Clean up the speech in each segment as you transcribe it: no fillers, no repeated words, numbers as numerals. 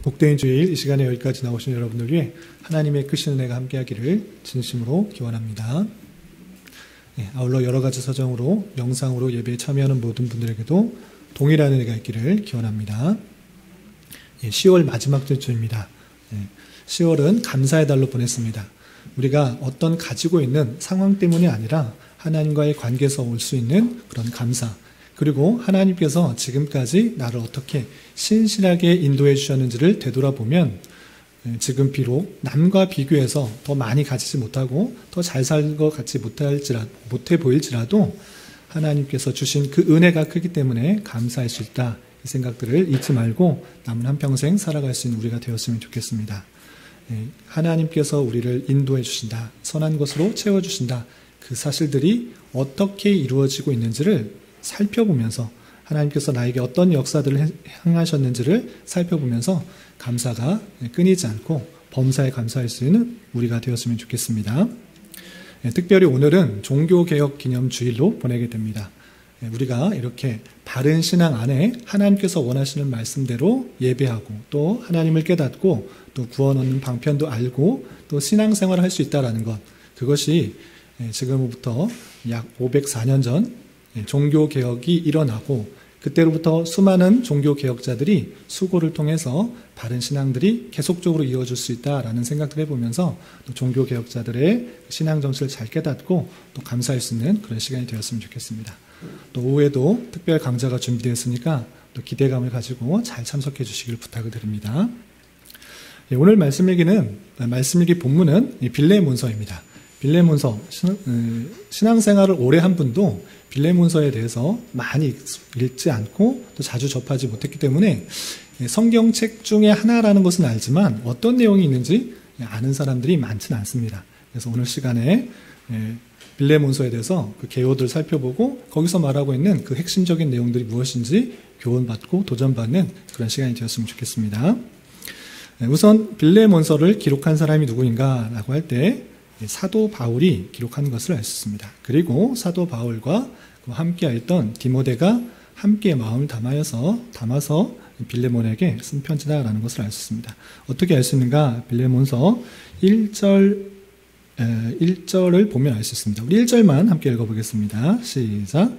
복된 주일 이 시간에 여기까지 나오신 여러분들 위해 하나님의 크신 은혜가 함께하기를 진심으로 기원합니다. 아울러 여러 가지 사정으로 영상으로 예배에 참여하는 모든 분들에게도 동일한 은혜가 있기를 기원합니다. 10월 마지막 주입니다. 10월은 감사의 달로 보냈습니다. 우리가 어떤 가지고 있는 상황 때문이 아니라 하나님과의 관계에서 올 수 있는 그런 감사, 그리고 하나님께서 지금까지 나를 어떻게 신실하게 인도해 주셨는지를 되돌아보면 지금 비록 남과 비교해서 더 많이 가지지 못하고 더 잘 살 것 같지 못해 보일지라도 하나님께서 주신 그 은혜가 크기 때문에 감사할 수 있다. 이 생각들을 잊지 말고 남은 한평생 살아갈 수 있는 우리가 되었으면 좋겠습니다. 하나님께서 우리를 인도해 주신다. 선한 것으로 채워주신다. 그 사실들이 어떻게 이루어지고 있는지를 살펴보면서 하나님께서 나에게 어떤 역사들을 행하셨는지를 살펴보면서 감사가 끊이지 않고 범사에 감사할 수 있는 우리가 되었으면 좋겠습니다. 특별히 오늘은 종교개혁 기념주일로 보내게 됩니다. 우리가 이렇게 바른 신앙 안에 하나님께서 원하시는 말씀대로 예배하고 또 하나님을 깨닫고 또 구원 얻는 방편도 알고 또 신앙생활을 할 수 있다는 것, 그것이 지금부터 약 504년 전 종교개혁이 일어나고 그때로부터 수많은 종교개혁자들이 수고를 통해서 바른 신앙들이 계속적으로 이어질 수 있다라는 생각을 해보면서 또 종교개혁자들의 신앙 정신을 잘 깨닫고 또 감사할 수 있는 그런 시간이 되었으면 좋겠습니다. 또 오후에도 특별 강좌가 준비되었으니까 또 기대감을 가지고 잘 참석해 주시길 부탁을 드립니다. 오늘 말씀일기 본문은 빌레몬서입니다. 빌레몬서, 신앙생활을 오래 한 분도 빌레몬서에 대해서 많이 읽지 않고 또 자주 접하지 못했기 때문에 성경책 중에 하나라는 것은 알지만 어떤 내용이 있는지 아는 사람들이 많지는 않습니다. 그래서 오늘 시간에 빌레몬서에 대해서 그 개요들을 살펴보고 거기서 말하고 있는 그 핵심적인 내용들이 무엇인지 교훈받고 도전받는 그런 시간이 되었으면 좋겠습니다. 우선 빌레몬서를 기록한 사람이 누구인가라고 할 때 사도 바울이 기록한 것을 알 수 있습니다. 그리고 사도 바울과 함께했던 디모데가 함께 마음을 담아서 빌레몬에게 쓴 편지다라는 것을 알 수 있습니다. 어떻게 알 수 있는가? 빌레몬서 1절을 보면 알 수 있습니다. 우리 1절만 함께 읽어보겠습니다. 시작.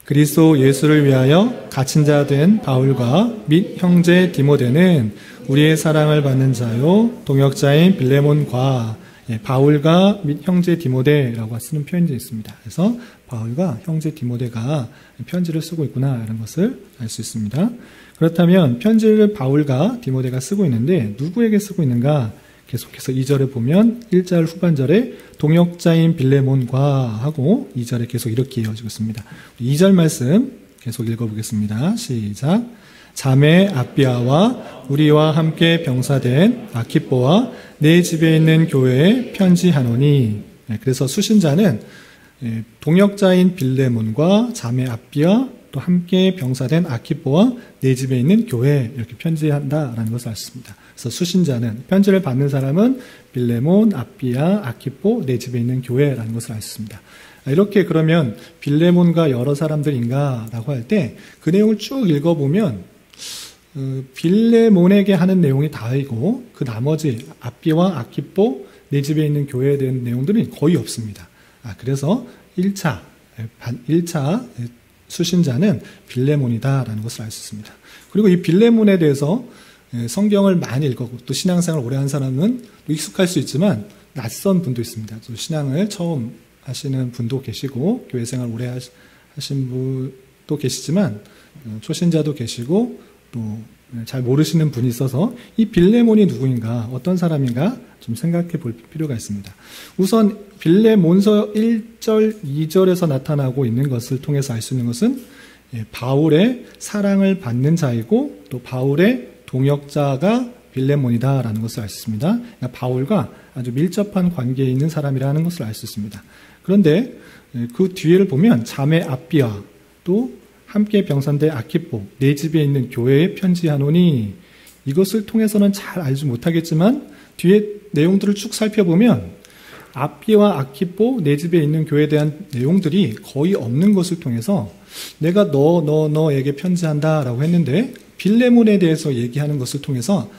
그리스도 예수를 위하여 갇힌 자 된 바울과 및 형제 디모데는 우리의 사랑을 받는 자요 동역자인 빌레몬과 바울과 및 형제 디모데라고 쓰는 표현이 있습니다. 그래서 바울과 형제 디모데가 편지를 쓰고 있구나 라는 것을 알 수 있습니다. 그렇다면 편지를 바울과 디모데가 쓰고 있는데 누구에게 쓰고 있는가? 계속해서 2절에 보면 1절 후반절에 동역자인 빌레몬과 하고 2절에 계속 이렇게 이어지고 있습니다. 2절 말씀 계속 읽어보겠습니다. 시작. 자매 아비아와 우리와 함께 병사된 아키뽀와 내 집에 있는 교회에 편지하노니. 그래서 수신자는 동역자인 빌레몬과 자매 아비아 또 함께 병사된 아키뽀와 내 집에 있는 교회에 이렇게 편지한다라는 것을 알 수 있습니다. 그래서 수신자는, 편지를 받는 사람은 빌레몬, 아비아, 아키뽀, 내 집에 있는 교회라는 것을 알 수 있습니다. 이렇게 그러면 빌레몬과 여러 사람들인가라고 할 때 그 내용을 쭉 읽어보면 빌레몬에게 하는 내용이 다이고 그 나머지 아비와 아키뽀, 내 집에 있는 교회에 대한 내용들은 거의 없습니다. 그래서 1차 수신자는 빌레몬이다라는 것을 알 수 있습니다. 그리고 이 빌레몬에 대해서 성경을 많이 읽었고 또 신앙생활을 오래 한 사람은 익숙할 수 있지만 낯선 분도 있습니다. 또 신앙을 처음 하시는 분도 계시고 교회 생활 오래 하신 분도 계시지만 초신자도 계시고 또 잘 모르시는 분이 있어서 이 빌레몬이 누구인가, 어떤 사람인가 좀 생각해 볼 필요가 있습니다. 우선 빌레몬서 1절, 2절에서 나타나고 있는 것을 통해서 알 수 있는 것은 바울의 사랑을 받는 자이고 또 바울의 동역자가 빌레몬이다라는 것을 알 수 있습니다. 그러니까 바울과 아주 밀접한 관계에 있는 사람이라는 것을 알 수 있습니다. 그런데 그 뒤에를 보면 자매 아비아 또 함께 병사된 아키뽀, 내 집에 있는 교회에 편지하노니, 이것을 통해서는 잘 알지 못하겠지만 뒤에 내용들을 쭉 살펴보면 아비와 아키뽀, 내 집에 있는 교회에 대한 내용들이 거의 없는 것을 통해서 내가 너에게 편지한다라고 했는데 빌레몬에 대해서 얘기하는 것을 통해서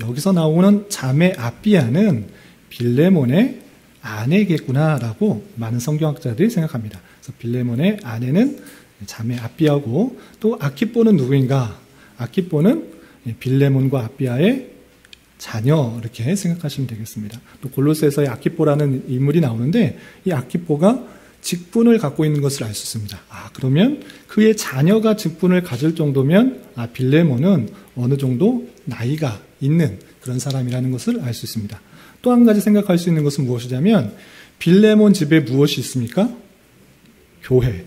여기서 나오는 자매 아비아는 빌레몬의 아내겠구나라고 많은 성경학자들이 생각합니다. 그래서 빌레몬의 아내는 자매 아비아고, 또 아키뽀는 누구인가? 아키뽀는 빌레몬과 아비아의 자녀, 이렇게 생각하시면 되겠습니다. 또 골로새서에 아키뽀라는 인물이 나오는데, 이 아키뽀가 직분을 갖고 있는 것을 알 수 있습니다. 그러면 그의 자녀가 직분을 가질 정도면 빌레몬은 어느 정도 나이가 있는 그런 사람이라는 것을 알 수 있습니다. 또 한 가지 생각할 수 있는 것은 무엇이냐면, 빌레몬 집에 무엇이 있습니까? 교회.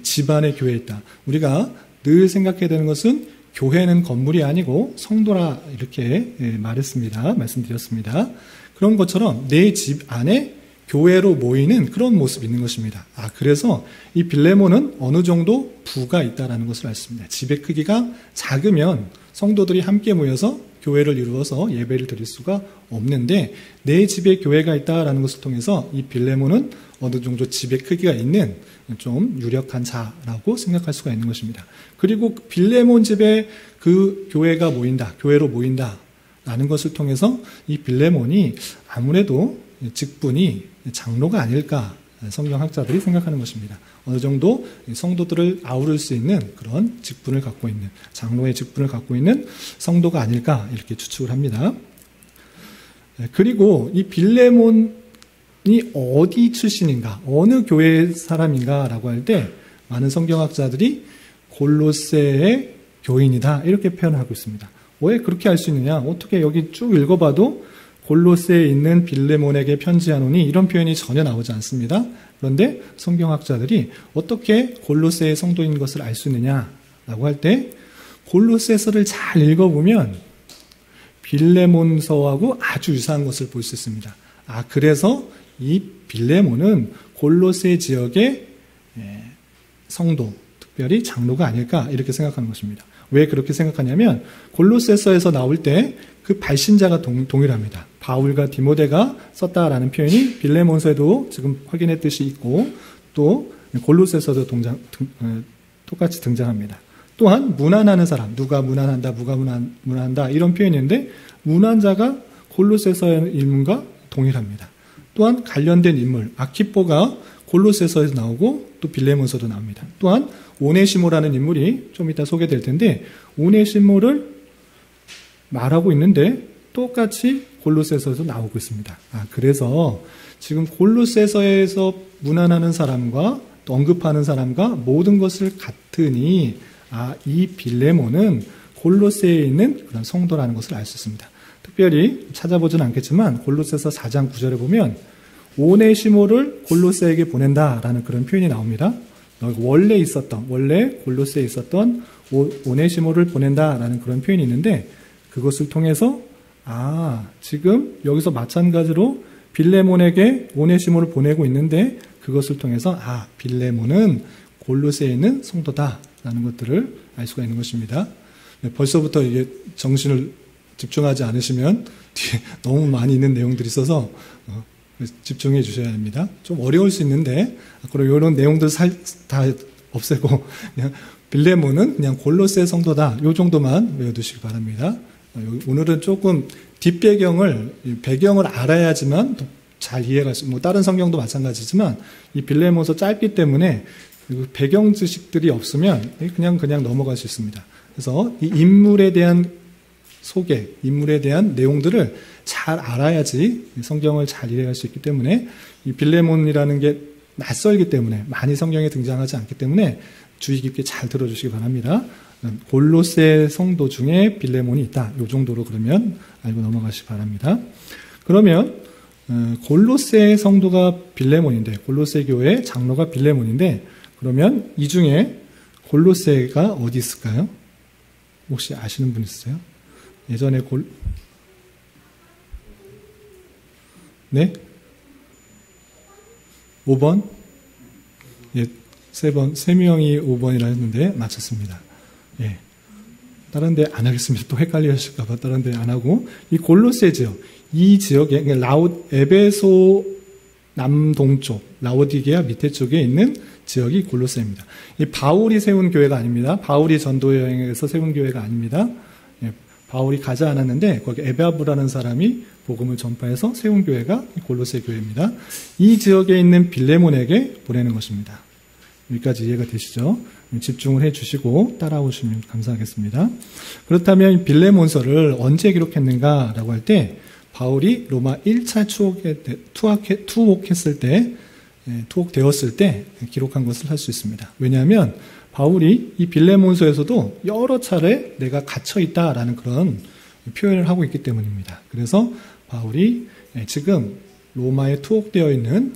집안에 교회에 있다. 우리가 늘 생각해야 되는 것은 교회는 건물이 아니고 성도라, 이렇게 말씀드렸습니다. 그런 것처럼 내 집 안에 교회로 모이는 그런 모습이 있는 것입니다. 그래서 이 빌레몬은 어느 정도 부가 있다는 것을 알 수 있습니다. 집의 크기가 작으면 성도들이 함께 모여서 교회를 이루어서 예배를 드릴 수가 없는데, 내 집에 교회가 있다는 것을 통해서 이 빌레몬은 어느 정도 집의 크기가 있는 좀 유력한 자라고 생각할 수가 있는 것입니다. 그리고 빌레몬 집에 그 교회가 모인다, 교회로 모인다라는 것을 통해서 이 빌레몬이 아무래도 직분이 장로가 아닐까, 성경학자들이 생각하는 것입니다. 어느 정도 성도들을 아우를 수 있는 그런 직분을 갖고 있는, 장로의 직분을 갖고 있는 성도가 아닐까, 이렇게 추측을 합니다. 그리고 이 빌레몬이 어디 출신인가, 어느 교회 사람인가라고 할 때 많은 성경학자들이 골로새의 교인이다, 이렇게 표현하고 있습니다. 왜 그렇게 알 수 있느냐? 어떻게 여기 쭉 읽어봐도 골로새에 있는 빌레몬에게 편지하노니 이런 표현이 전혀 나오지 않습니다. 그런데 성경학자들이 어떻게 골로새의 성도인 것을 알 수 있느냐라고 할 때, 골로새서를 잘 읽어보면 빌레몬서하고 아주 유사한 것을 볼 수 있습니다. 그래서 이 빌레몬은 골로새 지역의 성도, 특별히 장로가 아닐까, 이렇게 생각하는 것입니다. 왜 그렇게 생각하냐면, 골로새서에서 나올 때 그 발신자가 동일합니다. 바울과 디모데가 썼다라는 표현이 빌레몬서에도 지금 확인했듯이 있고, 또 골로새서도 똑같이 등장합니다. 또한 문안하는 사람, 누가 문안한다, 누가 문안한다, 이런 표현인데, 문안자가 골로새서의 인물과 동일합니다. 또한 관련된 인물, 아키뽀가 골로새서에서 나오고 또 빌레몬서도 나옵니다. 또한 오네시모라는 인물이 좀 이따 소개될 텐데, 오네시모를 말하고 있는데 똑같이 골로새서에서 나오고 있습니다. 그래서 지금 골로새서에서 문안하는 사람과 또 언급하는 사람과 모든 것을 같으니 이 빌레몬은 골로새에 있는 그런 성도라는 것을 알 수 있습니다. 특별히 찾아보지는 않겠지만 골로새서 4장 9절에 보면 오네시모를 골로새에게 보낸다라는 그런 표현이 나옵니다. 원래 골로새에 있었던 오네시모를 보낸다라는 그런 표현이 있는데, 그것을 통해서 지금 여기서 마찬가지로 빌레몬에게 오네시모를 보내고 있는데, 그것을 통해서 빌레몬은 골로새에 있는 성도다라는 것들을 알 수가 있는 것입니다. 벌써부터 이게 정신을 집중하지 않으시면 뒤에 너무 많이 있는 내용들이 있어서 집중해 주셔야 합니다. 좀 어려울 수 있는데, 그리고 이런 내용들 다 없애고 그냥 빌레몬은 그냥 골로새 성도다, 이 정도만 외워두시기 바랍니다. 오늘은 조금 배경을 알아야지만 잘 이해가 다른 성경도 마찬가지지만 이 빌레몬서 짧기 때문에 배경 지식들이 없으면 그냥 넘어갈 수 있습니다. 그래서 이 인물에 대한 소개, 인물에 대한 내용들을 잘 알아야지 성경을 잘 이해할 수 있기 때문에, 이 빌레몬이라는 게 낯설기 때문에, 많이 성경에 등장하지 않기 때문에 주의 깊게 잘 들어주시기 바랍니다. 골로새 성도 중에 빌레몬이 있다, 이 정도로 그러면 알고 넘어가시기 바랍니다. 그러면 골로새 성도가 빌레몬인데, 골로새 교회 장로가 빌레몬인데, 그러면 이 중에 골로새가 어디 있을까요? 혹시 아시는 분 있어요? 예전에 네? 5번? 예, 3명이 5번이라 했는데 맞췄습니다. 예. 다른 데 안 하겠습니다. 또 헷갈리실까봐 다른 데 안 하고, 이 골로새 지역, 이 지역에 에베소 남동쪽, 라오디게아 밑에 쪽에 있는 지역이 골로새입니다. 이 바울이 세운 교회가 아닙니다. 바울이 전도 여행에서 세운 교회가 아닙니다. 바울이 가지 않았는데 거기 에베아브라는 사람이 복음을 전파해서 세운 교회가 골로새 교회입니다. 이 지역에 있는 빌레몬에게 보내는 것입니다. 여기까지 이해가 되시죠? 집중을 해주시고 따라오시면 감사하겠습니다. 그렇다면 빌레몬서를 언제 기록했는가라고 할 때 바울이 로마 1차 투옥되었을 때 기록한 것을 할 수 있습니다. 왜냐하면 바울이 이 빌레몬서에서도 여러 차례 내가 갇혀있다라는 그런 표현을 하고 있기 때문입니다. 그래서 바울이 지금 로마에 투옥되어 있는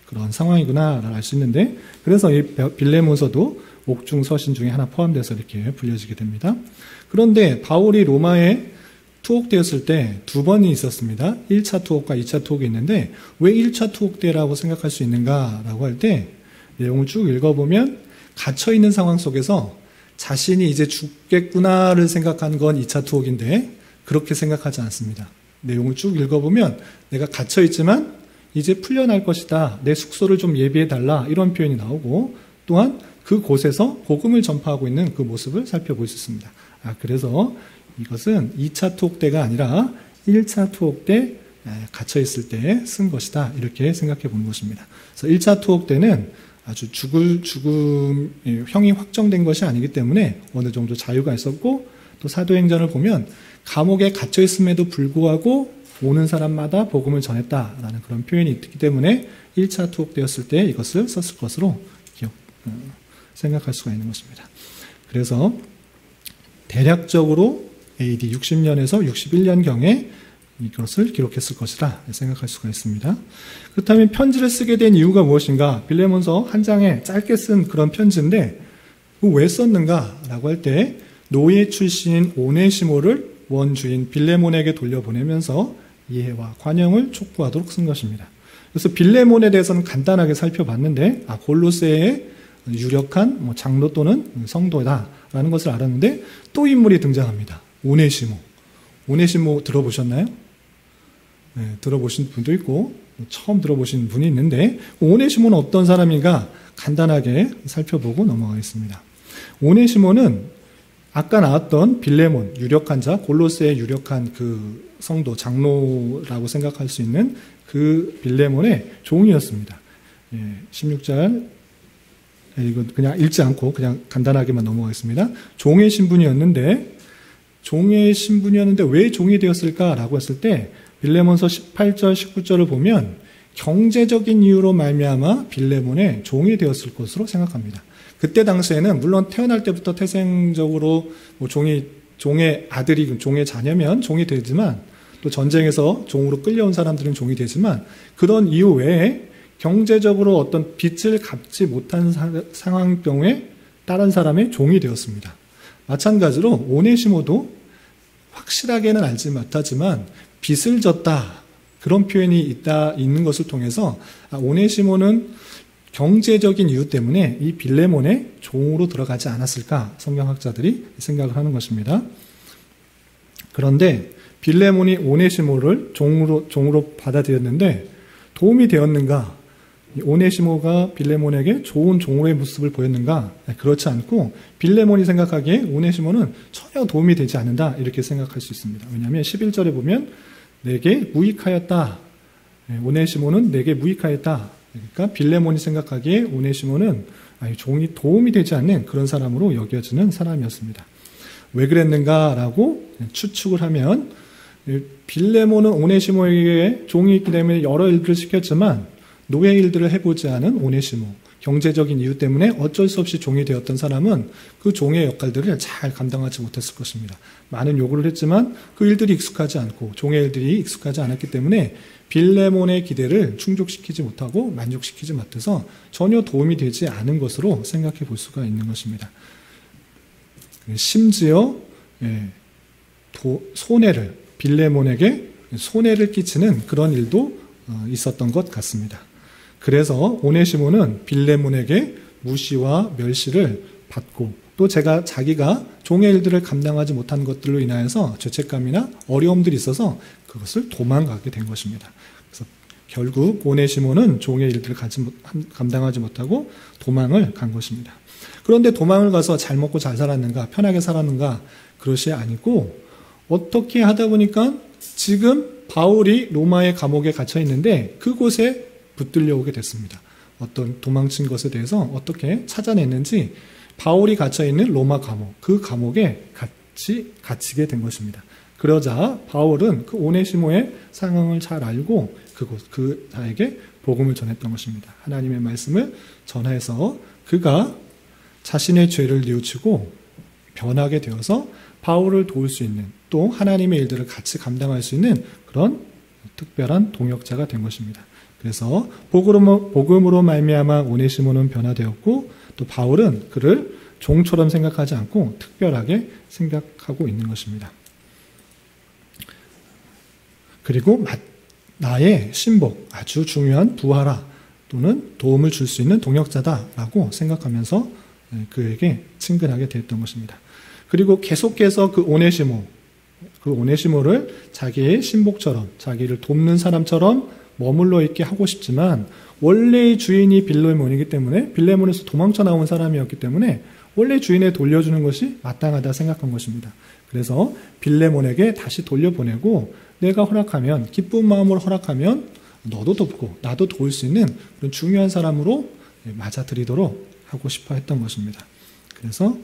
그런 상황이구나를 알 수 있는데, 그래서 이 빌레몬서도 옥중 서신 중에 하나 포함돼서 이렇게 불려지게 됩니다. 그런데 바울이 로마에 투옥되었을 때 두 번이 있었습니다. 1차 투옥과 2차 투옥이 있는데 왜 1차 투옥 때라고 생각할 수 있는가라고 할 때 내용을 쭉 읽어보면 갇혀있는 상황 속에서 자신이 이제 죽겠구나를 생각한 건 2차 투옥인데 그렇게 생각하지 않습니다. 내용을 쭉 읽어보면 내가 갇혀있지만 이제 풀려날 것이다. 내 숙소를 좀 예비해달라. 이런 표현이 나오고 또한 그곳에서 복음을 전파하고 있는 그 모습을 살펴볼 수 있습니다. 그래서 이것은 2차 투옥 때가 아니라 1차 투옥 때 갇혀있을 때 쓴 것이다. 이렇게 생각해 보는 것입니다. 그래서 1차 투옥 때는 아주 형이 확정된 것이 아니기 때문에 어느 정도 자유가 있었고, 또 사도행전을 보면 감옥에 갇혀있음에도 불구하고 오는 사람마다 복음을 전했다라는 그런 표현이 있기 때문에 1차 투옥되었을 때 이것을 썼을 것으로 생각할 수가 있는 것입니다. 그래서 대략적으로 AD 60년에서 61년경에 이것을 기록했을 것이라 생각할 수가 있습니다. 그렇다면 편지를 쓰게 된 이유가 무엇인가? 빌레몬서 한 장에 짧게 쓴 그런 편지인데 왜 썼는가라고 할 때 노예 출신인 오네시모를 원주인 빌레몬에게 돌려보내면서 이해와 관용을 촉구하도록 쓴 것입니다. 그래서 빌레몬에 대해서는 간단하게 살펴봤는데 골로새의 유력한 장로 또는 성도다라는 것을 알았는데 또 인물이 등장합니다. 오네시모 들어보셨나요? 네, 들어보신 분도 있고 처음 들어보신 분이 있는데 오네시모는 어떤 사람인가 간단하게 살펴보고 넘어가겠습니다. 오네시모는 아까 나왔던 빌레몬, 유력한 자, 골로새의 유력한 그 성도, 장로라고 생각할 수 있는 그 빌레몬의 종이었습니다. 16절, 이거 그냥 읽지 않고 그냥 간단하게만 넘어가겠습니다. 종의 신분이었는데 왜 종이 되었을까라고 했을 때 빌레몬서 18절, 19절을 보면 경제적인 이유로 말미암아 빌레몬의 종이 되었을 것으로 생각합니다. 그때 당시에는 물론 태어날 때부터 태생적으로 종의 아들이 종의 자녀면 종이 되지만 또 전쟁에서 종으로 끌려온 사람들은 종이 되지만 그런 이유 외에 경제적으로 어떤 빚을 갚지 못한 상황 경우에 다른 사람의 종이 되었습니다. 마찬가지로 오네시모도 확실하게는 알지 못하지만 빚을 졌다 그런 표현이 있는 것을 통해서 오네시모는 경제적인 이유 때문에 이 빌레몬의 종으로 들어가지 않았을까 성경학자들이 생각을 하는 것입니다. 그런데 빌레몬이 오네시모를 종으로 받아들였는데 도움이 되었는가? 오네시모가 빌레몬에게 좋은 종으로의 모습을 보였는가? 그렇지 않고 빌레몬이 생각하기에 오네시모는 전혀 도움이 되지 않는다 이렇게 생각할 수 있습니다. 왜냐하면 11절에 보면 내게 무익하였다. 오네시모는 내게 무익하였다. 그러니까 빌레몬이 생각하기에 오네시모는 종이 도움이 되지 않는 그런 사람으로 여겨지는 사람이었습니다. 왜 그랬는가라고 추측을 하면 빌레몬은 오네시모에게 종이 있기 때문에 여러 일들을 시켰지만 노예 일들을 해보지 않은 오네시모, 경제적인 이유 때문에 어쩔 수 없이 종이 되었던 사람은 그 종의 역할들을 잘 감당하지 못했을 것입니다. 많은 요구를 했지만 그 일들이 익숙하지 않고 종의 일들이 익숙하지 않았기 때문에 빌레몬의 기대를 충족시키지 못하고 만족시키지 못해서 전혀 도움이 되지 않은 것으로 생각해 볼 수가 있는 것입니다. 심지어 빌레몬에게 손해를 끼치는 그런 일도 있었던 것 같습니다. 그래서 오네시모는 빌레몬에게 무시와 멸시를 받고 또 자기가 종의 일들을 감당하지 못한 것들로 인하여서 죄책감이나 어려움들이 있어서 그것을 도망가게 된 것입니다. 그래서 결국 오네시모는 종의 일들을 감당하지 못하고 도망을 간 것입니다. 그런데 도망을 가서 잘 먹고 잘 살았는가, 편하게 살았는가, 그것이 아니고 어떻게 하다 보니까 지금 바울이 로마의 감옥에 갇혀 있는데 그곳에 붙들려 오게 됐습니다. 어떤 도망친 것에 대해서 어떻게 찾아냈는지 바울이 gat혀 있는 로마 감옥, 그 감옥에 같이 갇히게 된 것입니다. 그러자 바울은 그 오네시모의 상황을 잘 알고 그 자에게 복음을 전했던 것입니다. 하나님의 말씀을 전해서 그가 자신의 죄를 뉘우치고 변하게 되어서 바울을 도울 수 있는, 또 하나님의 일들을 같이 감당할 수 있는 그런 특별한 동역자가 된 것입니다. 그래서 복음으로 말미암아 오네시모는 변화되었고, 또 바울은 그를 종처럼 생각하지 않고 특별하게 생각하고 있는 것입니다. 그리고 나의 신복, 아주 중요한 부하라, 또는 도움을 줄 수 있는 동역자다라고 생각하면서 그에게 친근하게 되었던 것입니다. 그리고 계속해서 그 오네시모를 자기의 신복처럼, 자기를 돕는 사람처럼 머물러 있게 하고 싶지만, 원래의 주인이 빌레몬이기 때문에, 빌레몬에서 도망쳐 나온 사람이었기 때문에 원래 주인에 돌려주는 것이 마땅하다 생각한 것입니다. 그래서 빌레몬에게 다시 돌려보내고, 내가 허락하면, 기쁜 마음으로 허락하면 너도 돕고 나도 도울 수 있는 그런 중요한 사람으로 맞아들이도록 하고 싶어 했던 것입니다. 그래서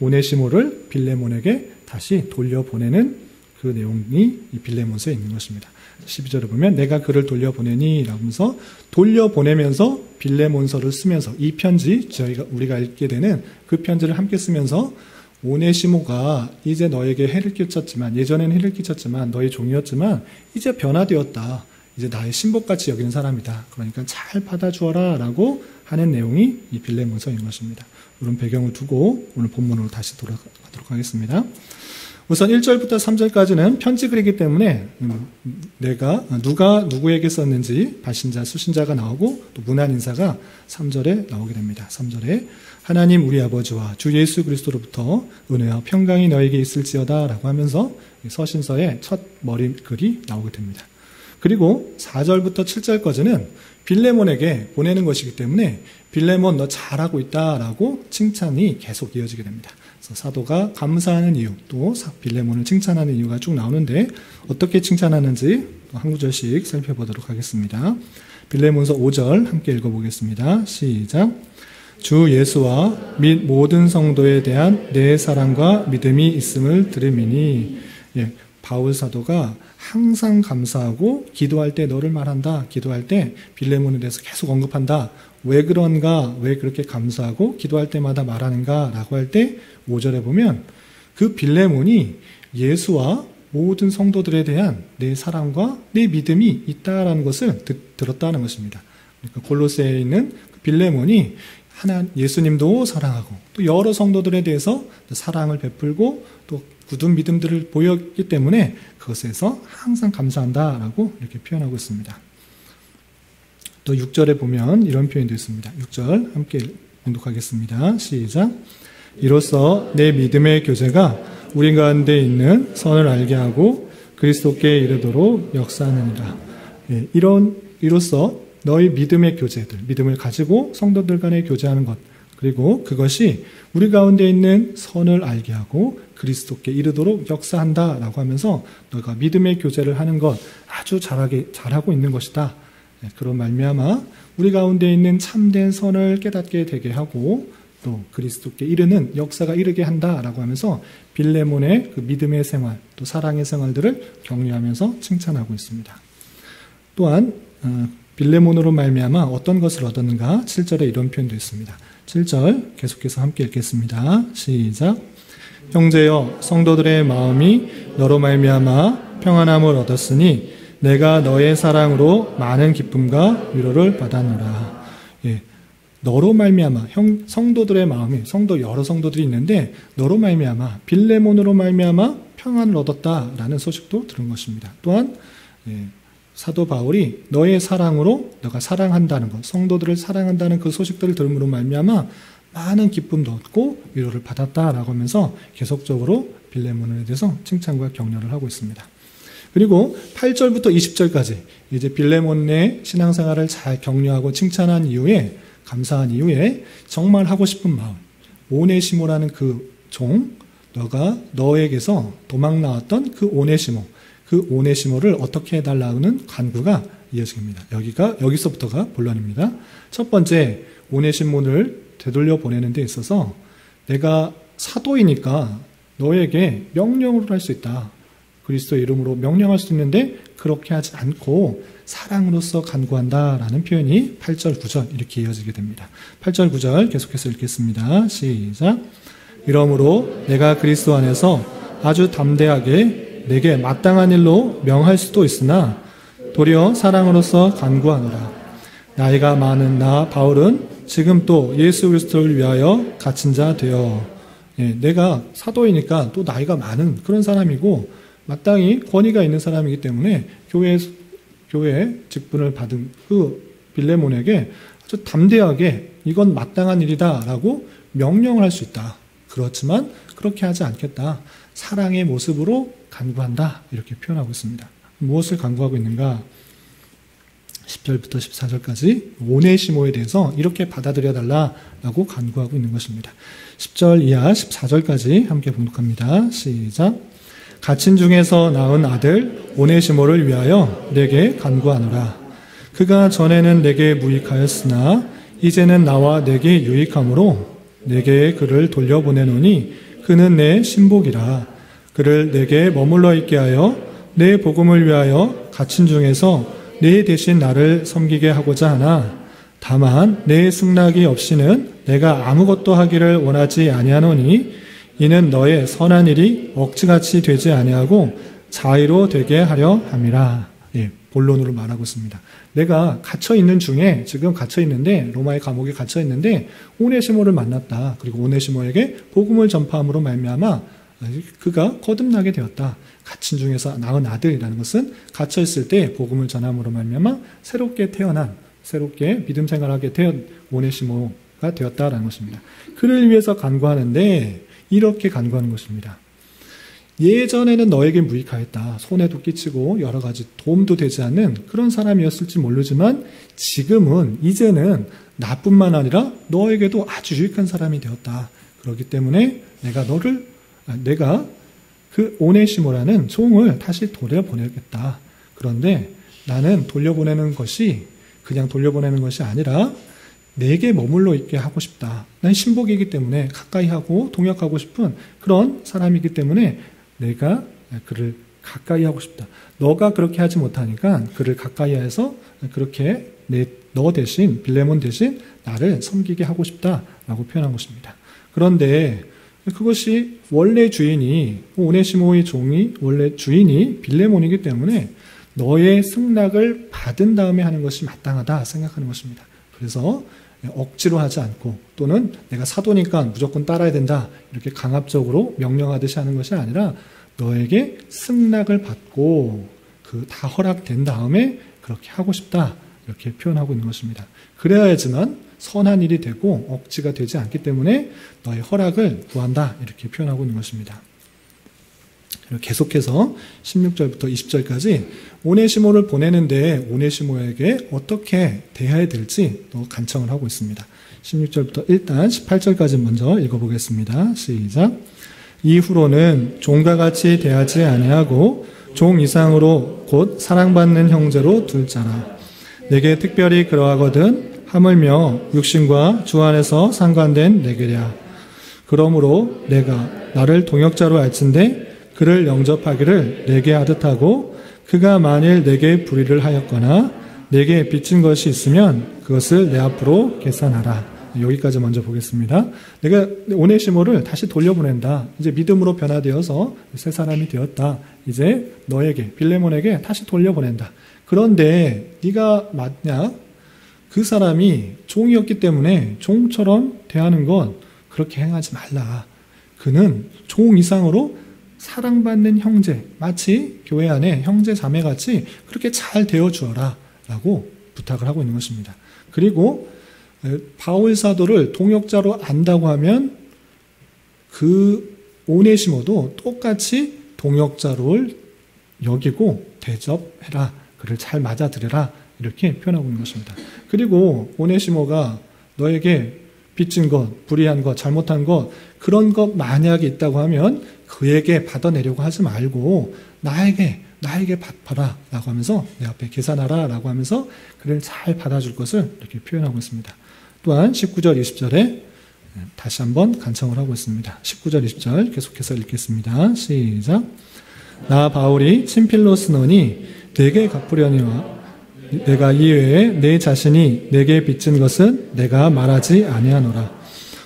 오네시모를 빌레몬에게 다시 돌려보내는 그 내용이 이 빌레몬서에 있는 것입니다. 12절을 보면 내가 그를 돌려보내니 라면서 돌려보내면서 빌레몬서를 쓰면서, 이 편지, 우리가 읽게 되는 그 편지를 함께 쓰면서 오네시모가 이제 너에게 해를 끼쳤지만, 예전에는 해를 끼쳤지만 너의 종이었지만 이제 변화되었다, 이제 나의 신복같이 여기는 사람이다, 그러니까 잘 받아주어라 라고 하는 내용이 이 빌레몬서인 것입니다. 이런 배경을 두고 오늘 본문으로 다시 돌아가도록 하겠습니다. 우선 1절부터 3절까지는 편지 글이기 때문에 누가 누구에게 썼는지 발신자, 수신자가 나오고, 또 문안 인사가 3절에 나오게 됩니다. 3절에 하나님 우리 아버지와 주 예수 그리스도로부터 은혜와 평강이 너에게 있을지어다 라고 하면서 서신서의 첫 머리글이 나오게 됩니다. 그리고 4절부터 7절까지는 빌레몬에게 보내는 것이기 때문에 빌레몬 너 잘하고 있다라고 칭찬이 계속 이어지게 됩니다. 그래서 사도가 감사하는 이유, 또 빌레몬을 칭찬하는 이유가 쭉 나오는데, 어떻게 칭찬하는지 한 구절씩 살펴보도록 하겠습니다. 빌레몬서 5절 함께 읽어보겠습니다. 시작. 주 예수와 및 모든 성도에 대한 내 사랑과 믿음이 있음을 들음이니. 바울 사도가 항상 감사하고 기도할 때 너를 말한다, 기도할 때 빌레몬에 대해서 계속 언급한다. 왜 그런가, 왜 그렇게 감사하고 기도할 때마다 말하는가 라고 할 때 5절에 보면 그 빌레몬이 예수와 모든 성도들에 대한 내 사랑과 내 믿음이 있다라는 것을 들었다는 것입니다. 그러니까 골로새에 있는 빌레몬이 예수님도 사랑하고 또 여러 성도들에 대해서 사랑을 베풀고 또 굳은 믿음들을 보였기 때문에 그것에서 항상 감사한다라고 이렇게 표현하고 있습니다. 또 6절에 보면 이런 표현도 있습니다. 6절 함께 봉독하겠습니다. 시작. 이로써 내 믿음의 교제가 우리 가운데 있는 선을 알게 하고 그리스도께 이르도록 역사하느니라. 이로써 너희 믿음의 교제들, 믿음을 가지고 성도들 간에 교제하는 것, 그리고 그것이 우리 가운데 있는 선을 알게 하고 그리스도께 이르도록 역사한다라고 하면서 너가 믿음의 교제를 하는 것 아주 잘하고 있는 것이다. 그런 말미암아 우리 가운데 있는 참된 선을 깨닫게 되게 하고 또 그리스도께 이르는 역사가 이르게 한다라고 하면서 빌레몬의 그 믿음의 생활, 또 사랑의 생활들을 격려하면서 칭찬하고 있습니다. 또한 빌레몬으로 말미암아 어떤 것을 얻었는가? 7절에 이런 표현도 있습니다. 7절 계속해서 함께 읽겠습니다. 시작. 형제여, 성도들의 마음이 너로 말미암아 평안함을 얻었으니 내가 너의 사랑으로 많은 기쁨과 위로를 받았노라. 너로 말미암아, 성도들의 마음이, 여러 성도들이 있는데 너로 말미암아, 빌레몬으로 말미암아 평안을 얻었다라는 소식도 들은 것입니다. 또한 사도 바울이 너의 사랑으로 너가 사랑한다는 것, 성도들을 사랑한다는 그 소식들을 들음으로 말미암아 많은 기쁨도 얻고 위로를 받았다라고 하면서 계속적으로 빌레몬에 대해서 칭찬과 격려를 하고 있습니다. 그리고 8절부터 20절까지 이제 빌레몬의 신앙생활을 잘 격려하고 칭찬한 이후에, 감사한 이후에 정말 하고 싶은 마음, 오네시모라는 그 종, 너에게서 도망 나왔던 그 오네시모를 어떻게 해달라는 간구가 이어집니다. 여기서부터가 본론입니다. 첫 번째, 오네시모를 되돌려 보내는 데 있어서 내가 사도이니까 너에게 명령으로 할 수 있다. 그리스도의 이름으로 명령할 수 있는데 그렇게 하지 않고 사랑으로서 간구한다라는 표현이 8절, 9절 이렇게 이어지게 됩니다. 8절, 9절 계속해서 읽겠습니다. 시작. 이러므로 내가 그리스도 안에서 아주 담대하게 내게 마땅한 일로 명할 수도 있으나 도리어 사랑으로서 간구하노라. 나이가 많은 나 바울은 지금 또 예수 그리스도를 위하여 갇힌 자 되어, 내가 사도이니까 또 나이가 많은 그런 사람이고 마땅히 권위가 있는 사람이기 때문에 교회 직분을 받은 그 빌레몬에게 아주 담대하게 이건 마땅한 일이다라고 명령을 할 수 있다. 그렇지만 그렇게 하지 않겠다. 사랑의 모습으로 간구한다. 이렇게 표현하고 있습니다. 무엇을 간구하고 있는가? 10절부터 14절까지 오네시모에 대해서 이렇게 받아들여달라라고 간구하고 있는 것입니다. 10절 이하 14절까지 함께 봉독합니다. 시작. 갇힌 중에서 낳은 아들 오네시모를 위하여 내게 간구하노라. 그가 전에는 내게 무익하였으나 이제는 나와 내게 유익함으로 내게 그를 돌려보내노니 그는 내 신복이라. 그를 내게 머물러 있게 하여 내 복음을 위하여 갇힌 중에서 내 대신 나를 섬기게 하고자 하나 다만 내 승낙이 없이는 내가 아무것도 하기를 원하지 아니하노니 이는 너의 선한 일이 억지같이 되지 아니하고 자의로 되게 하려 함이라. 본론으로 말하고 있습니다. 내가 갇혀있는 중에, 지금 갇혀있는데, 로마의 감옥에 갇혀있는데 오네시모를 만났다. 그리고 오네시모에게 복음을 전파함으로 말미암아 그가 거듭나게 되었다. 갇힌 중에서 낳은 아들이라는 것은 갇혀있을 때 복음을 전함으로 말미암아 새롭게 태어난, 새롭게 믿음 생활하게 된 오네시모가 되었다라는 것입니다. 그를 위해서 간구하는데 이렇게 간구하는 것입니다. 예전에는 너에게 무익하였다. 손해도 끼치고 여러 가지 도움도 되지 않는 그런 사람이었을지 모르지만 지금은, 이제는 나뿐만 아니라 너에게도 아주 유익한 사람이 되었다. 그렇기 때문에 내가 그 오네시모라는 종을 다시 돌려보내겠다. 그런데 나는 돌려보내는 것이 그냥 돌려보내는 것이 아니라 내게 머물러 있게 하고 싶다. 난 신복이기 때문에 가까이 하고 동역하고 싶은 그런 사람이기 때문에 내가 그를 가까이 하고 싶다. 너가 그렇게 하지 못하니까 그를 가까이 해서 그렇게 너 대신, 빌레몬 대신 나를 섬기게 하고 싶다라고 표현한 것입니다. 그런데 그것이 원래 주인이, 오네시모의 종이 원래 주인이 빌레몬이기 때문에 너의 승낙을 받은 다음에 하는 것이 마땅하다 생각하는 것입니다. 그래서 억지로 하지 않고 또는 내가 사도니까 무조건 따라야 된다 이렇게 강압적으로 명령하듯이 하는 것이 아니라 너에게 승낙을 받고 그 다 허락된 다음에 그렇게 하고 싶다 이렇게 표현하고 있는 것입니다. 그래야지만 선한 일이 되고 억지가 되지 않기 때문에 너의 허락을 구한다 이렇게 표현하고 있는 것입니다. 그리고 계속해서 16절부터 20절까지 오네시모를 보내는데 오네시모에게 어떻게 대해야 될지 또 간청을 하고 있습니다. 16절부터 일단 18절까지 먼저 읽어보겠습니다. 시작. 이후로는 종과 같이 대하지 아니하고 종 이상으로 곧 사랑받는 형제로 둘 자라. 내게 특별히 그러하거든 하물며 육신과 주 안에서 상관된 내게랴. 그러므로 내가 나를 동역자로 알진대 그를 영접하기를 내게 하듯 하고 그가 만일 내게 불의를 하였거나 내게 빚진 것이 있으면 그것을 내 앞으로 계산하라. 여기까지 먼저 보겠습니다. 내가 오네시모를 다시 돌려보낸다. 이제 믿음으로 변화되어서 새 사람이 되었다. 이제 너에게, 빌레몬에게 다시 돌려보낸다. 그런데 네가 맞냐? 그 사람이 종이었기 때문에 종처럼 대하는 건 그렇게 행하지 말라. 그는 종 이상으로 사랑받는 형제, 마치 교회 안에 형제 자매같이 그렇게 잘 되어주어라 라고 부탁을 하고 있는 것입니다. 그리고 바울 사도를 동역자로 안다고 하면 그 오네시모도 똑같이 동역자를 여기고 대접해라. 그를 잘 맞아들여라. 이렇게 표현하고 있는 것입니다. 그리고 오네시모가 너에게 빚진 것, 불의한 것, 잘못한 것, 그런 것 만약에 있다고 하면 그에게 받아내려고 하지 말고 나에게 받아라 라고 하면서 내 앞에 계산하라 라고 하면서 그를 잘 받아줄 것을 이렇게 표현하고 있습니다. 또한 19절, 20절에 다시 한번 간청을 하고 있습니다. 19절, 20절 계속해서 읽겠습니다. 시작. 나 바울이 친필로 쓰노니 내게 갚으려니와 내가 이외에 내 자신이 내게 빚진 것은 내가 말하지 아니하노라.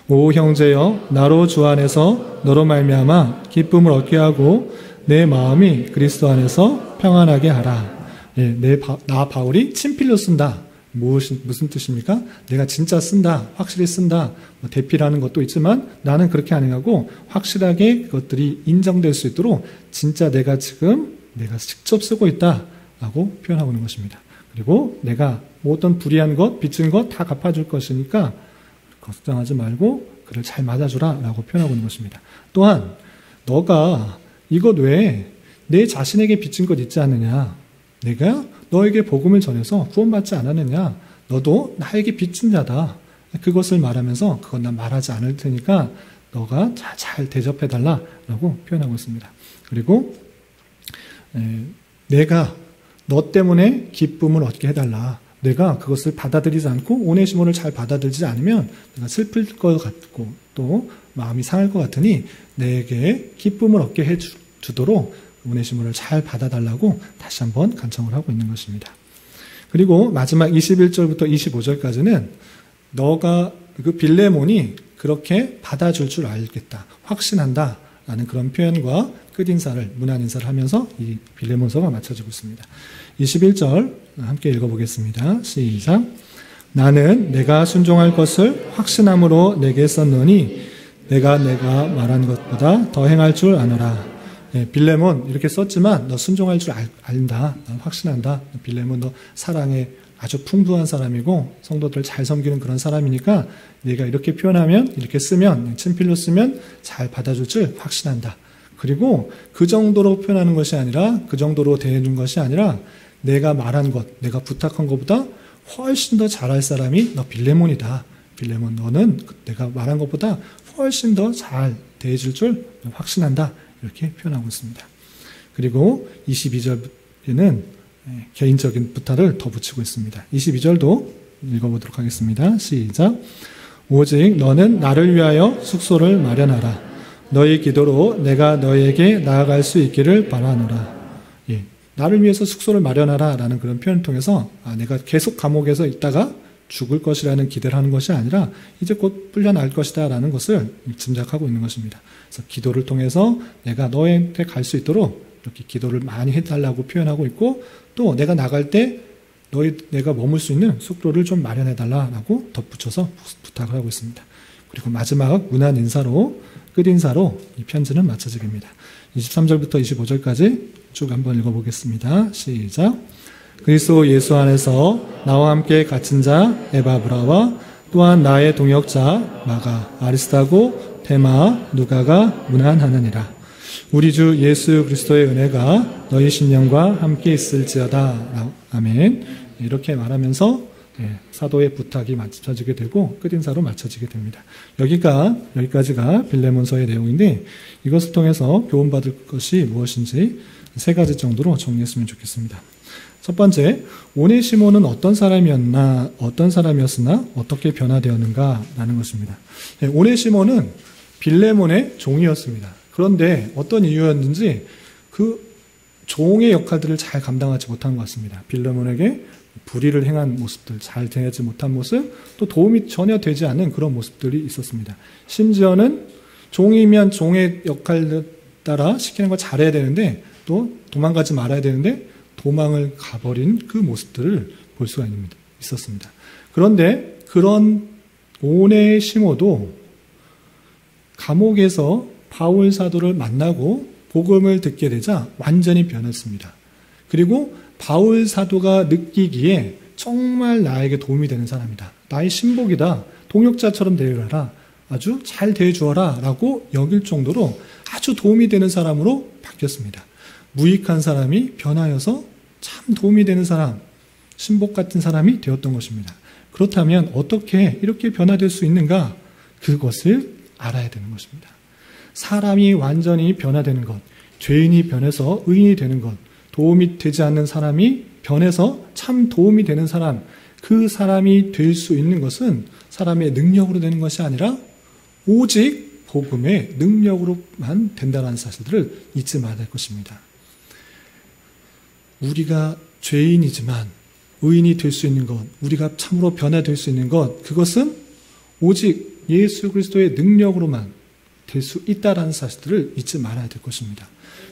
오 형제여, 나로 주 안에서 너로 말미암아 기쁨을 얻게 하고 내 마음이 그리스도 안에서 평안하게 하라. 예, 나 바울이 친필로 쓴다. 무슨 뜻입니까? 내가 진짜 쓴다, 확실히 쓴다. 대피라는 것도 있지만 나는 그렇게 안 하고 확실하게 그것들이 인정될 수 있도록 진짜 내가 직접 쓰고 있다라고 표현하고 있는 것입니다. 그리고 내가 모든 불의한 것, 빚진 것 다 갚아줄 것이니까 걱정하지 말고 그를 잘 맞아주라 라고 표현하고 있는 것입니다. 또한 너가 이것 외에 내 자신에게 빚진 것 있지 않느냐? 내가 너에게 복음을 전해서 구원받지 않았느냐? 너도 나에게 빚진 자다. 그것을 말하면서 그건 난 말하지 않을 테니까 너가 잘 대접해달라라고 표현하고 있습니다. 그리고 내가 너 때문에 기쁨을 얻게 해달라. 내가 그것을 받아들이지 않고 오네시모를 잘 받아들이지 않으면 내가 슬플 것 같고 또 마음이 상할 것 같으니 내게 기쁨을 얻게 해주도록 오네시모를 잘 받아달라고 다시 한번 간청을 하고 있는 것입니다. 그리고 마지막 21절부터 25절까지는 너가 그 빌레몬이 그렇게 받아줄 줄 알겠다, 확신한다 라는 그런 표현과 끝인사를, 문안인사를 하면서 이 빌레몬서가 마쳐지고 있습니다. 21절 함께 읽어보겠습니다. 시작. 나는 내가 순종할 것을 확신함으로 내게 썼노니 내가 말한 것보다 더 행할 줄 아노라. 네, 빌레몬 이렇게 썼지만 너 순종할 줄 안다. 확신한다. 빌레몬 너 사랑에 아주 풍부한 사람이고 성도들 잘 섬기는 그런 사람이니까 네가 이렇게 표현하면, 이렇게 쓰면, 친필로 쓰면 잘 받아줄 줄 확신한다. 그리고 그 정도로 표현하는 것이 아니라, 그 정도로 대해준 것이 아니라 내가 말한 것, 내가 부탁한 것보다 훨씬 더 잘할 사람이 너 빌레몬이다. 빌레몬 너는 내가 말한 것보다 훨씬 더 잘 대해줄 줄 확신한다. 이렇게 표현하고 있습니다. 그리고 22절에는 개인적인 부탁을 더 붙이고 있습니다. 22절도 읽어보도록 하겠습니다. 시작. 오직 너는 나를 위하여 숙소를 마련하라. 너희 기도로 내가 너에게 나아갈 수 있기를 바라노라. 예, 나를 위해서 숙소를 마련하라 라는 그런 표현을 통해서 내가 계속 감옥에서 있다가 죽을 것이라는 기대를 하는 것이 아니라 이제 곧 풀려날 것이다 라는 것을 짐작하고 있는 것입니다. 그래서 기도를 통해서 내가 너한테 갈 수 있도록 이렇게 기도를 많이 해달라고 표현하고 있고, 또 내가 나갈 때 내가 머물 수 있는 숙소를 좀 마련해달라고 덧붙여서 부탁을 하고 있습니다. 그리고 마지막 문안 인사로, 끝인사로 이 편지는 마쳐지게 됩니다. 23절부터 25절까지 쭉 한번 읽어보겠습니다. 시작. 그리스도 예수 안에서 나와 함께 갇힌 자 에바브라와 또한 나의 동역자 마가, 아리스타고, 데마, 누가가 문안하느니라. 우리 주 예수 그리스도의 은혜가 너희 심령과 함께 있을지어다. 아멘. 이렇게 말하면서 사도의 부탁이 마쳐지게 되고 끝인사로 마쳐지게 됩니다. 여기까지가 빌레몬서의 내용인데 이것을 통해서 교훈받을 것이 무엇인지 세 가지 정도로 정리했으면 좋겠습니다. 첫 번째, 오네시모는 어떤 사람이었으나 어떻게 변화되었는가라는 것입니다. 오네시모는 빌레몬의 종이었습니다. 그런데 어떤 이유였는지 그 종의 역할들을 잘 감당하지 못한 것 같습니다. 빌레몬에게 불의를 행한 모습들, 잘 대하지 못한 모습, 또 도움이 전혀 되지 않는 그런 모습들이 있었습니다. 심지어는 종이면 종의 역할을 따라 시키는 걸 잘해야 되는데 또 도망가지 말아야 되는데 도망을 가버린 그 모습들을 볼 수가 있었습니다. 그런데 그런 오네시모도 감옥에서 바울 사도를 만나고 복음을 듣게 되자 완전히 변했습니다. 그리고 바울 사도가 느끼기에 정말 나에게 도움이 되는 사람이다. 나의 신복이다. 동역자처럼 대우하라. 아주 잘 대해주어라 라고 여길 정도로 아주 도움이 되는 사람으로 바뀌었습니다. 무익한 사람이 변하여서 참 도움이 되는 사람, 신복 같은 사람이 되었던 것입니다. 그렇다면 어떻게 이렇게 변화될 수 있는가? 그것을 알아야 되는 것입니다. 사람이 완전히 변화되는 것, 죄인이 변해서 의인이 되는 것, 도움이 되지 않는 사람이 변해서 참 도움이 되는 사람, 그 사람이 될 수 있는 것은 사람의 능력으로 되는 것이 아니라 오직 복음의 능력으로만 된다는 사실들을 잊지 말아야 할 것입니다. 우리가 죄인이지만 의인이 될 수 있는 것, 우리가 참으로 변화될 수 있는 것, 그것은 오직 예수 그리스도의 능력으로만 될 수 있다는 사실들을 잊지 말아야 될 것입니다.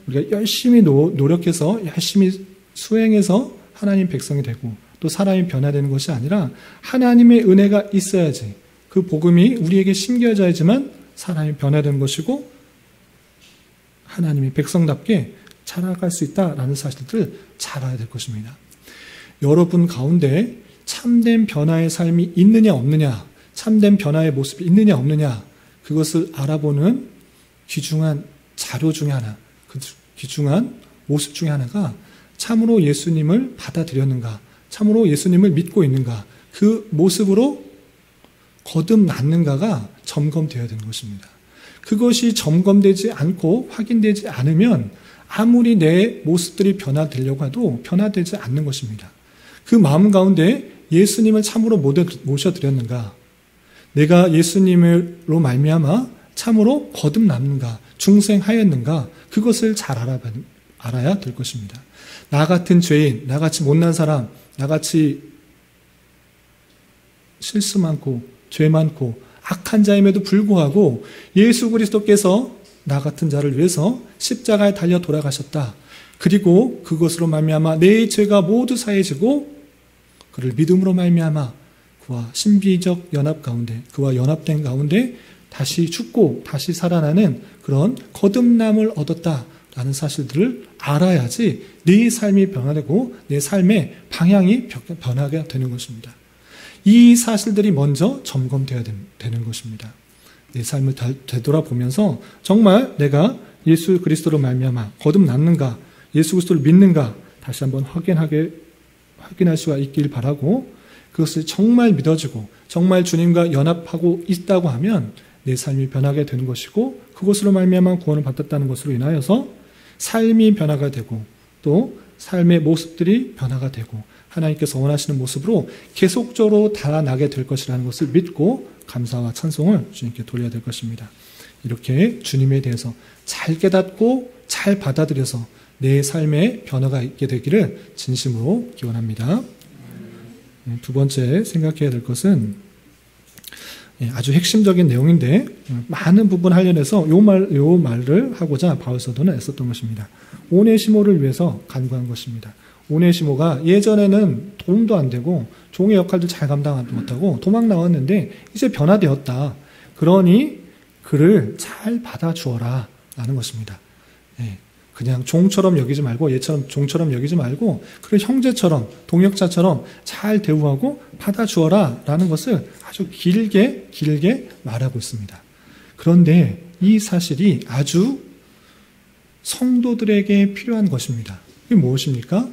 우리가 열심히 노력해서 열심히 수행해서 하나님 백성이 되고 또 사람이 변화되는 것이 아니라 하나님의 은혜가 있어야지 그 복음이 우리에게 심겨져야지만 사람이 변화되는 것이고 하나님의 백성답게 자라갈 수 있다라는 사실들을 잘 알아야 될 것입니다. 여러분 가운데 참된 변화의 삶이 있느냐 없느냐, 참된 변화의 모습이 있느냐 없느냐, 그것을 알아보는 귀중한 자료 중에 하나, 그 귀중한 모습 중에 하나가 참으로 예수님을 받아들였는가, 참으로 예수님을 믿고 있는가, 그 모습으로 거듭났는가가 점검되어야 되는 것입니다. 그것이 점검되지 않고 확인되지 않으면 아무리 내 모습들이 변화되려고 해도 변화되지 않는 것입니다. 그 마음 가운데 예수님을 참으로 모셔드렸는가, 내가 예수님으로 말미암아 참으로 거듭났는가, 중생하였는가, 그것을 잘 알아야 될 것입니다. 나 같은 죄인, 나같이 못난 사람, 나같이 실수 많고 죄 많고 악한 자임에도 불구하고 예수 그리스도께서 나 같은 자를 위해서 십자가에 달려 돌아가셨다. 그리고 그것으로 말미암아 내 죄가 모두 사해지고 그를 믿음으로 말미암아 그와 신비적 연합 가운데, 그와 연합된 가운데 다시 죽고 다시 살아나는 그런 거듭남을 얻었다라는 사실들을 알아야지 내 삶이 변화되고 내 삶의 방향이 변하게 되는 것입니다. 이 사실들이 먼저 점검되어야 되는 것입니다. 내 삶을 되돌아보면서 정말 내가 예수 그리스도로 말미암아 거듭났는가, 예수 그리스도를 믿는가 다시 한번 확인할 수가 있길 바라고, 그것을 정말 믿어지고 정말 주님과 연합하고 있다고 하면 내 삶이 변하게 되는 것이고, 그것으로 말미암아 구원을 받았다는 것으로 인하여서 삶이 변화가 되고 또 삶의 모습들이 변화가 되고 하나님께서 원하시는 모습으로 계속적으로 달아나게 될 것이라는 것을 믿고 감사와 찬송을 주님께 돌려야 될 것입니다. 이렇게 주님에 대해서 잘 깨닫고 잘 받아들여서 내 삶에 변화가 있게 되기를 진심으로 기원합니다. 두 번째 생각해야 될 것은 아주 핵심적인 내용인데 많은 부분 관련해서 요 말을 하고자 바울 사도는 애썼던 것입니다. 오네시모를 위해서 간구한 것입니다. 오네시모가 예전에는 도움도 안 되고 종의 역할도 잘 감당하지 못하고 도망 나왔는데 이제 변화되었다. 그러니 그를 잘 받아주어라 라는 것입니다. 그냥 종처럼 여기지 말고, 얘처럼 종처럼 여기지 말고 그를 형제처럼 동역자처럼 잘 대우하고 받아주어라 라는 것을 아주 길게 말하고 있습니다. 그런데 이 사실이 아주 성도들에게 필요한 것입니다. 이게 무엇입니까?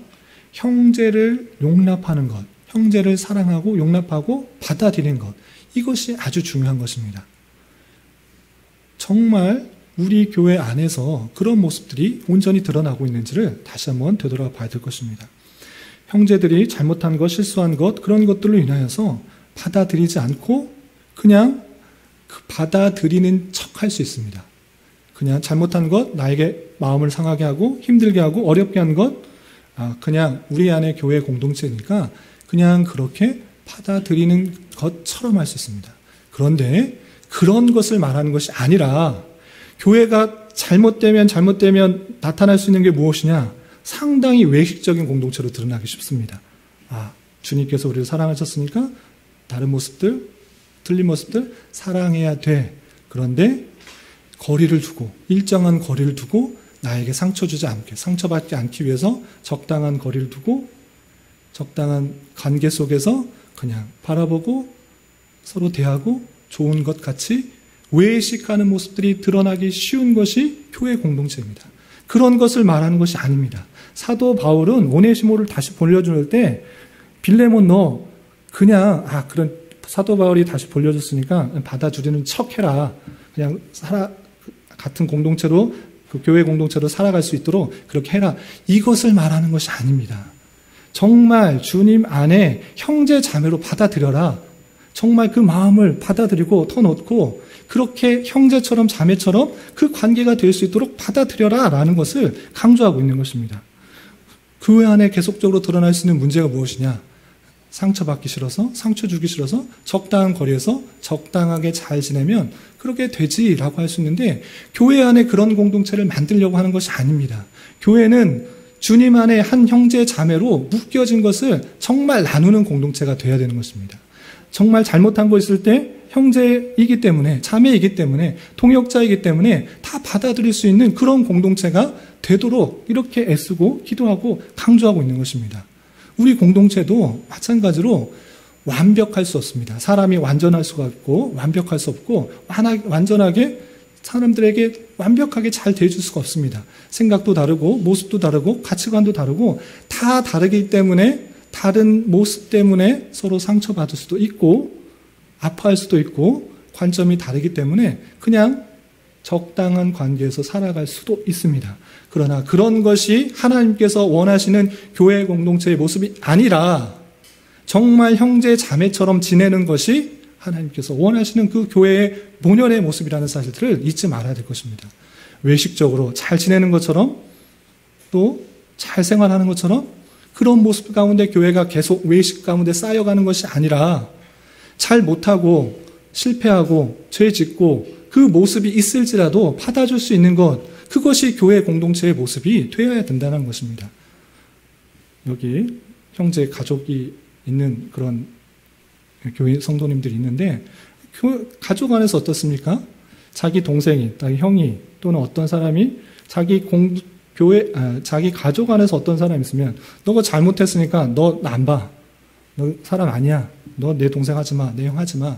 형제를 용납하는 것, 형제를 사랑하고 용납하고 받아들이는 것, 이것이 아주 중요한 것입니다. 정말 우리 교회 안에서 그런 모습들이 온전히 드러나고 있는지를 다시 한번 되돌아봐야 될 것입니다. 형제들이 잘못한 것, 실수한 것, 그런 것들로 인하여서 받아들이지 않고 그냥 받아들이는 척 할 수 있습니다. 그냥 잘못한 것, 나에게 마음을 상하게 하고 힘들게 하고 어렵게 한 것, 그냥 우리 안에 교회 공동체니까 그냥 그렇게 받아들이는 것처럼 할 수 있습니다. 그런데 그런 것을 말하는 것이 아니라 교회가 잘못되면 나타날 수 있는 게 무엇이냐? 상당히 외식적인 공동체로 드러나기 쉽습니다. 주님께서 우리를 사랑하셨으니까 다른 모습들, 틀린 모습들 사랑해야 돼. 그런데 거리를 두고, 일정한 거리를 두고 나에게 상처받지 않기 위해서 적당한 거리를 두고 적당한 관계 속에서 그냥 바라보고 서로 대하고 좋은 것 같이 외식하는 모습들이 드러나기 쉬운 것이 교회 공동체입니다. 그런 것을 말하는 것이 아닙니다. 사도 바울은 오네시모를 다시 돌려줄 때 빌레몬 너 그냥 그런 사도 바울이 다시 돌려줬으니까 받아주려는 척해라. 그냥 같은 공동체로 그 교회 공동체로 살아갈 수 있도록 그렇게 해라. 이것을 말하는 것이 아닙니다. 정말 주님 안에 형제 자매로 받아들여라. 정말 그 마음을 받아들이고 터놓고 그렇게 형제처럼 자매처럼 그 관계가 될 수 있도록 받아들여라 라는 것을 강조하고 있는 것입니다. 교회 안에 계속적으로 드러날 수 있는 문제가 무엇이냐? 상처받기 싫어서, 상처 주기 싫어서 적당한 거리에서 적당하게 잘 지내면 그렇게 되지라고 할 수 있는데, 교회 안에 그런 공동체를 만들려고 하는 것이 아닙니다. 교회는 주님 안에 한 형제 자매로 묶여진 것을 정말 나누는 공동체가 되어야 되는 것입니다. 정말 잘못한 거 있을 때 형제이기 때문에, 자매이기 때문에, 동역자이기 때문에 다 받아들일 수 있는 그런 공동체가 되도록 이렇게 애쓰고 기도하고 강조하고 있는 것입니다. 우리 공동체도 마찬가지로 완벽할 수 없습니다. 사람이 완전할 수가 없고 완벽할 수 없고 완전하게 사람들에게 완벽하게 잘 대해줄 수가 없습니다. 생각도 다르고 모습도 다르고 가치관도 다르고 다 다르기 때문에 다른 모습 때문에 서로 상처받을 수도 있고 아파할 수도 있고 관점이 다르기 때문에 그냥 적당한 관계에서 살아갈 수도 있습니다. 그러나 그런 것이 하나님께서 원하시는 교회 공동체의 모습이 아니라 정말 형제 자매처럼 지내는 것이 하나님께서 원하시는 그 교회의 본연의 모습이라는 사실들을 잊지 말아야 될 것입니다. 외식적으로 잘 지내는 것처럼 또 잘 생활하는 것처럼 그런 모습 가운데 교회가 계속 외식 가운데 쌓여가는 것이 아니라 잘 못하고 실패하고 죄 짓고 그 모습이 있을지라도 받아줄 수 있는 것, 그것이 교회 공동체의 모습이 되어야 된다는 것입니다. 여기 형제 가족이 있는 그런 교회 성도님들이 있는데 가족 안에서 어떻습니까? 자기 동생이, 자기 형이 또는 어떤 사람이 자기 가족 안에서 어떤 사람이 있으면 너가 잘못했으니까 너 안 봐. 너 사람 아니야. 너 내 동생 하지 마. 내 형 하지 마.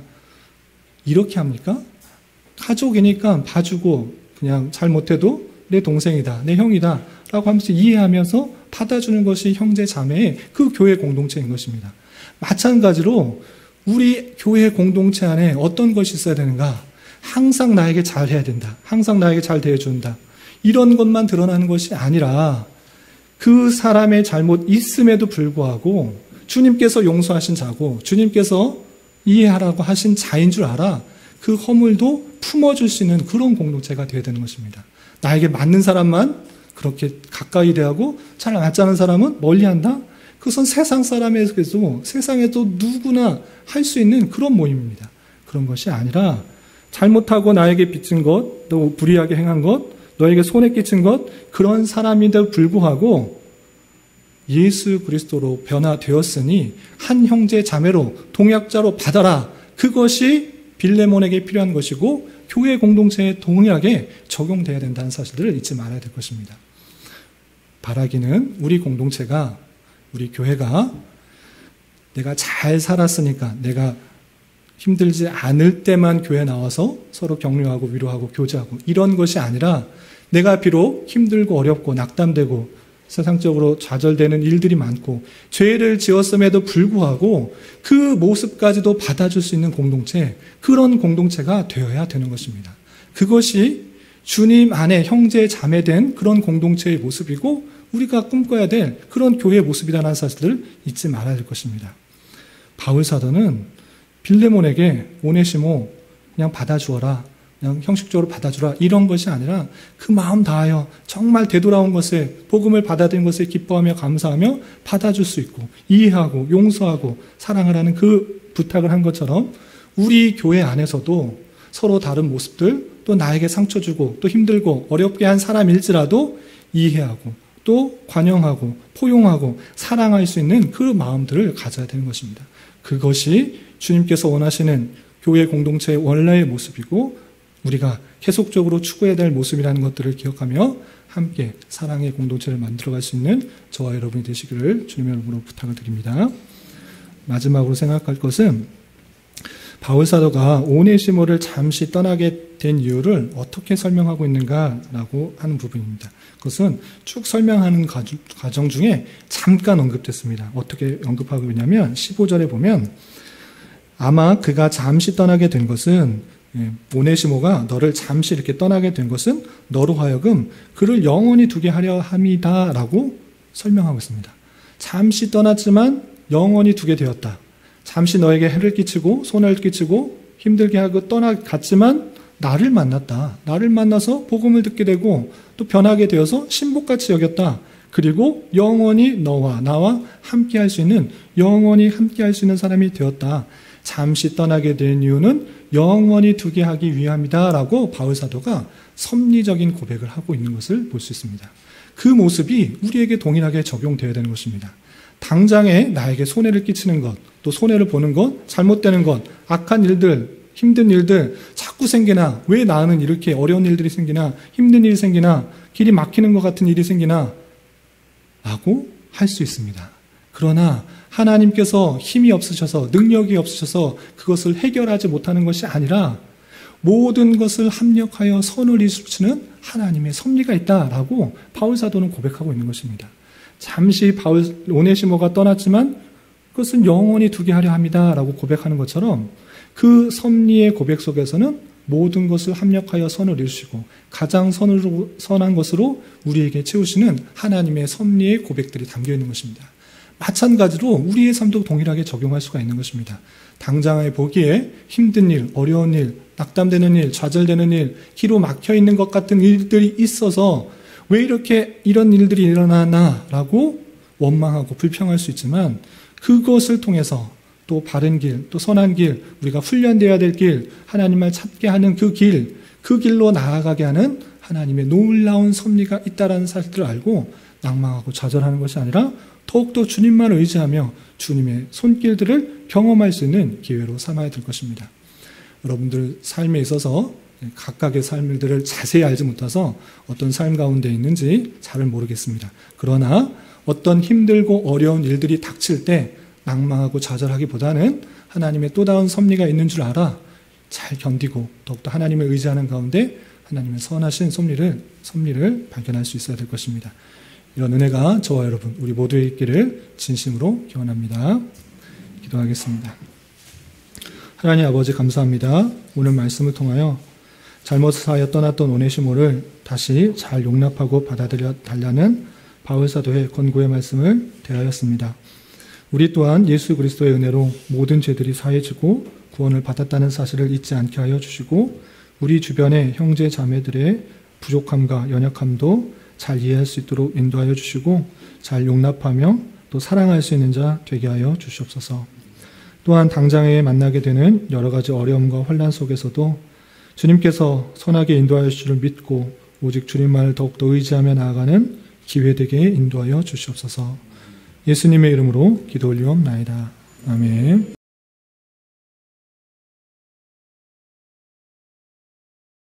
이렇게 합니까? 가족이니까 봐주고 그냥 잘못해도 내 동생이다. 내 형이다. 라고 하면서 이해하면서 받아주는 것이 형제 자매의 그 교회 공동체인 것입니다. 마찬가지로 우리 교회 공동체 안에 어떤 것이 있어야 되는가? 항상 나에게 잘해야 된다. 항상 나에게 잘 대해준다. 이런 것만 드러나는 것이 아니라 그 사람의 잘못 있음에도 불구하고 주님께서 용서하신 자고 주님께서 이해하라고 하신 자인 줄 알아 그 허물도 품어줄 수 있는 그런 공동체가 되어야 되는 것입니다. 나에게 맞는 사람만 그렇게 가까이 대하고 잘 맞지 않은 사람은 멀리한다? 그것은 세상 사람에게도 세상에도 누구나 할 수 있는 그런 모임입니다. 그런 것이 아니라 잘못하고 나에게 빚진 것, 또 불의하게 행한 것, 너에게 손해 끼친 것, 그런 사람인데도 불구하고 예수 그리스도로 변화되었으니 한 형제 자매로 동역자로 받아라. 그것이 빌레몬에게 필요한 것이고 교회 공동체에 동일하게 적용돼야 된다는 사실을 잊지 말아야 될 것입니다. 바라기는 우리 공동체가, 우리 교회가 내가 잘 살았으니까 내가 힘들지 않을 때만 교회 나와서 서로 격려하고 위로하고 교제하고 이런 것이 아니라 내가 비록 힘들고 어렵고 낙담되고 세상적으로 좌절되는 일들이 많고 죄를 지었음에도 불구하고 그 모습까지도 받아줄 수 있는 공동체, 그런 공동체가 되어야 되는 것입니다. 그것이 주님 안에 형제 자매된 그런 공동체의 모습이고 우리가 꿈꿔야 될 그런 교회의 모습이라는 사실을 잊지 말아야 될 것입니다. 바울 사도는 빌레몬에게 오네시모 그냥 받아주어라, 그냥 형식적으로 받아주라 이런 것이 아니라 그 마음 다하여 정말 되돌아온 것에, 복음을 받아들인 것에 기뻐하며 감사하며 받아줄 수 있고 이해하고 용서하고 사랑하라는 그 부탁을 한 것처럼 우리 교회 안에서도 서로 다른 모습들, 또 나에게 상처 주고 또 힘들고 어렵게 한 사람일지라도 이해하고 또 관용하고 포용하고 사랑할 수 있는 그 마음들을 가져야 되는 것입니다. 그것이 주님께서 원하시는 교회 공동체의 원래의 모습이고 우리가 계속적으로 추구해야 될 모습이라는 것들을 기억하며 함께 사랑의 공동체를 만들어갈 수 있는 저와 여러분이 되시기를 주님의 이름으로 부탁을 드립니다. 마지막으로 생각할 것은 바울 사도가 오네시모를 잠시 떠나게 된 이유를 어떻게 설명하고 있는가라고 하는 부분입니다. 그것은 쭉 설명하는 과정 중에 잠깐 언급됐습니다. 어떻게 언급하고 있냐면 15절에 보면 아마 그가 잠시 떠나게 된 것은 오네시모가 너를 잠시 이렇게 떠나게 된 것은 너로 하여금 그를 영원히 두게 하려 함이다라고 설명하고 있습니다. 잠시 떠났지만 영원히 두게 되었다. 잠시 너에게 해를 끼치고 손해를 끼치고 힘들게 하고 떠나갔지만 나를 만났다. 나를 만나서 복음을 듣게 되고 또 변하게 되어서 신복같이 여겼다. 그리고 영원히 너와 나와 함께할 수 있는 영원히 함께할 수 있는 사람이 되었다. 잠시 떠나게 된 이유는 영원히 두게 하기 위함이다 라고 바울 사도가 섭리적인 고백을 하고 있는 것을 볼 수 있습니다. 그 모습이 우리에게 동일하게 적용되어야 되는 것입니다. 당장에 나에게 손해를 끼치는 것, 또 손해를 보는 것, 잘못되는 것, 악한 일들, 힘든 일들 자꾸 생기나, 왜 나는 이렇게 어려운 일들이 생기나, 힘든 일이 생기나, 길이 막히는 것 같은 일이 생기나 라고 할 수 있습니다. 그러나 하나님께서 힘이 없으셔서, 능력이 없으셔서 그것을 해결하지 못하는 것이 아니라 모든 것을 합력하여 선을 이루시는 하나님의 섭리가 있다라고 바울 사도는 고백하고 있는 것입니다. 잠시 오네시모가 떠났지만 그것은 영원히 두게 하려 합니다라고 고백하는 것처럼 그 섭리의 고백 속에서는 모든 것을 합력하여 선을 이루시고 가장 선한 것으로 우리에게 채우시는 하나님의 섭리의 고백들이 담겨 있는 것입니다. 마찬가지로 우리의 삶도 동일하게 적용할 수가 있는 것입니다. 당장에 보기에 힘든 일, 어려운 일, 낙담되는 일, 좌절되는 일, 기로 막혀 있는 것 같은 일들이 있어서 왜 이렇게 이런 일들이 일어나나라고 원망하고 불평할 수 있지만 그것을 통해서 또 바른 길, 또 선한 길, 우리가 훈련되어야 될 길, 하나님을 찾게 하는 그 길로 나아가게 하는 하나님의 놀라운 섭리가 있다라는 사실을 알고 낭망하고 좌절하는 것이 아니라 더욱더 주님만 의지하며 주님의 손길들을 경험할 수 있는 기회로 삼아야 될 것입니다. 여러분들 삶에 있어서 각각의 삶들을 자세히 알지 못해서 어떤 삶 가운데 있는지 잘 모르겠습니다. 그러나 어떤 힘들고 어려운 일들이 닥칠 때 낭망하고 좌절하기보다는 하나님의 또 다른 섭리가 있는 줄 알아 잘 견디고 더욱더 하나님을 의지하는 가운데 하나님의 선하신 섭리를 발견할 수 있어야 될 것입니다. 이런 은혜가 저와 여러분 우리 모두에 있기를 진심으로 기원합니다. 기도하겠습니다. 하나님 아버지 감사합니다. 오늘 말씀을 통하여 잘못하여 떠났던 오네시모를 다시 잘 용납하고 받아들여 달라는 바울 사도의 권고의 말씀을 대하였습니다. 우리 또한 예수 그리스도의 은혜로 모든 죄들이 사해지고 구원을 받았다는 사실을 잊지 않게 하여 주시고 우리 주변의 형제 자매들의 부족함과 연약함도 잘 이해할 수 있도록 인도하여 주시고 잘 용납하며 또 사랑할 수 있는 자 되게 하여 주시옵소서. 또한 당장에 만나게 되는 여러 가지 어려움과 혼란 속에서도 주님께서 선하게 인도하여 주실 줄 믿고 오직 주님만을 더욱더 의지하며 나아가는 기회되게 인도하여 주시옵소서. 예수님의 이름으로 기도 올리옵나이다. 아멘.